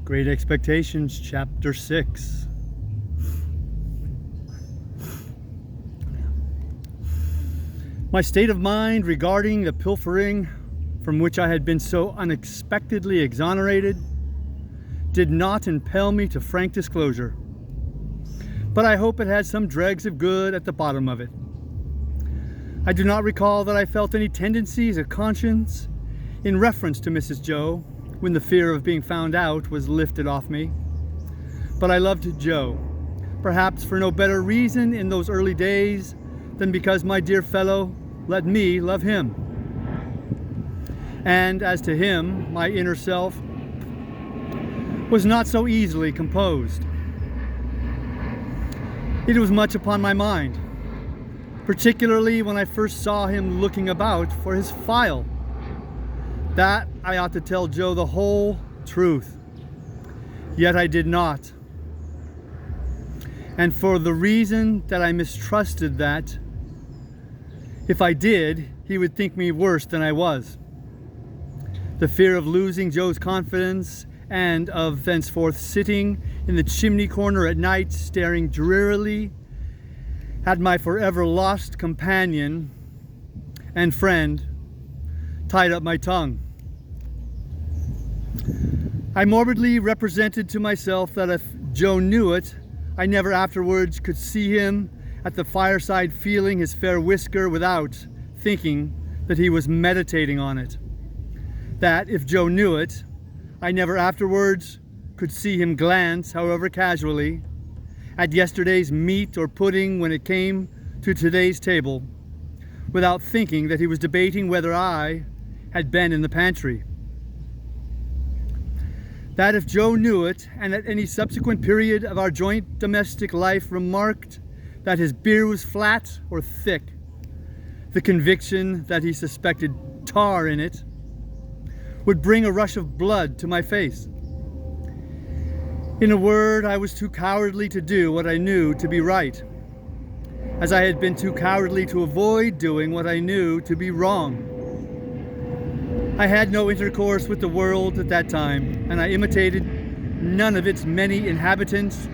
Great Expectations, Chapter 6. My state of mind regarding the pilfering from which I had been so unexpectedly exonerated did not impel me to frank disclosure, but I hope it had some dregs of good at the bottom of it. I do not recall that I felt any tendencies of conscience in reference to Mrs. Joe when the fear of being found out was lifted off me, but I loved Joe, perhaps for no better reason in those early days than because my dear fellow let me love him. And as to him, my inner self was not so easily composed. It was much upon my mind, particularly when I first saw him looking about for his file, that I ought to tell Joe the whole truth. Yet I did not. And for the reason that I mistrusted that, if I did, he would think me worse than I was. The fear of losing Joe's confidence and of thenceforth sitting in the chimney corner at night staring drearily at my forever lost companion and friend tied up my tongue. I morbidly represented to myself that if Joe knew it, I never afterwards could see him at the fireside feeling his fair whisker without thinking that he was meditating on it. That if Joe knew it, I never afterwards could see him glance, however casually, at yesterday's meat or pudding when it came to today's table, without thinking that he was debating whether I had been in the pantry. That if Joe knew it, and at any subsequent period of our joint domestic life remarked that his beer was flat or thick, the conviction that he suspected tar in it would bring a rush of blood to my face. In a word, I was too cowardly to do what I knew to be right, as I had been too cowardly to avoid doing what I knew to be wrong. I had no intercourse with the world at that time, and I imitated none of its many inhabitants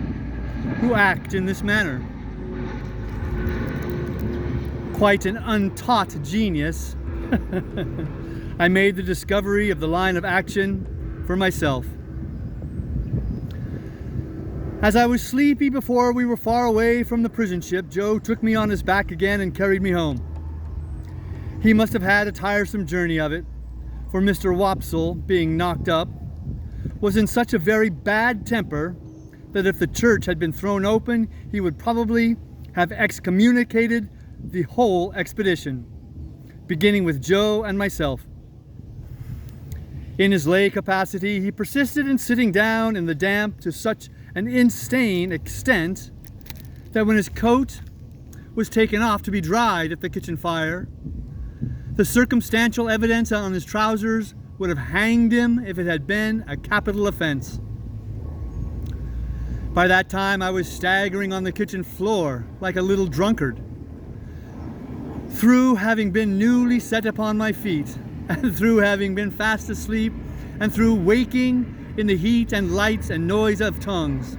who act in this manner. Quite an untaught genius, I made the discovery of the line of action for myself. As I was sleepy before we were far away from the prison ship, Joe took me on his back again and carried me home. He must have had a tiresome journey of it, for Mr. Wopsle, being knocked up, was in such a very bad temper that if the church had been thrown open, he would probably have excommunicated the whole expedition, beginning with Joe and myself. In his lay capacity, he persisted in sitting down in the damp to such an insane extent that when his coat was taken off to be dried at the kitchen fire, the circumstantial evidence on his trousers would have hanged him if it had been a capital offense. By that time, I was staggering on the kitchen floor like a little drunkard, through having been newly set upon my feet, and through having been fast asleep, and through waking in the heat and lights and noise of tongues.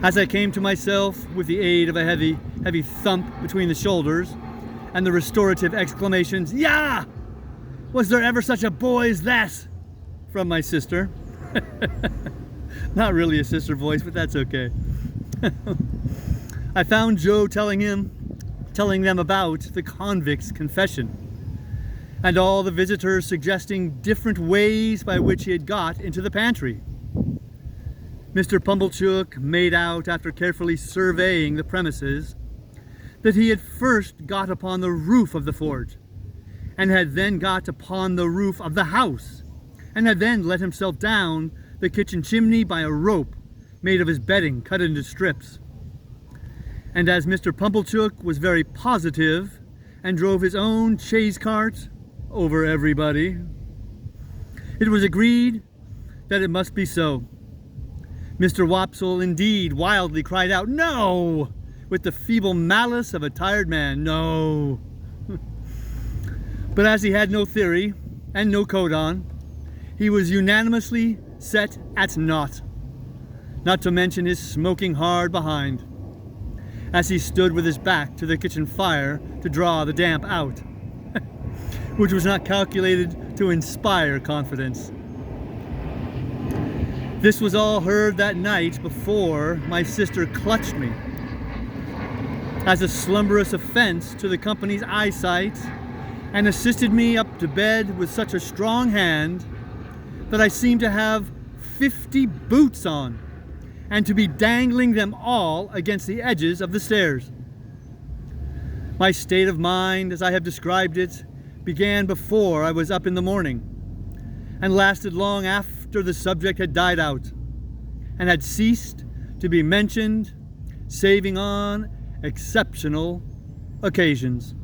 As I came to myself with the aid of a heavy thump between the shoulders, and the restorative exclamations, "Yah! Was there ever such a boy as that?" from my sister. Not really a sister voice, but that's okay. I found Joe telling them about the convict's confession, and all the visitors suggesting different ways by which he had got into the pantry. Mr. Pumblechook made out, after carefully surveying the premises, that he had first got upon the roof of the fort, and had then got upon the roof of the house, and had then let himself down the kitchen chimney by a rope made of his bedding cut into strips. And as Mr. Pumblechook was very positive and drove his own chaise cart over everybody, it was agreed that it must be so. Mr. Wopsle indeed wildly cried out, "No!" with the feeble malice of a tired man. No. But as he had no theory and no coat on, he was unanimously set at naught, not to mention his smoking hard behind, as he stood with his back to the kitchen fire to draw the damp out, which was not calculated to inspire confidence. This was all heard that night before my sister clutched me as a slumberous offense to the company's eyesight, and assisted me up to bed with such a strong hand that I seemed to have 50 boots on, and to be dangling them all against the edges of the stairs. My state of mind, as I have described it, began before I was up in the morning, and lasted long after the subject had died out, and had ceased to be mentioned, saving on exceptional occasions.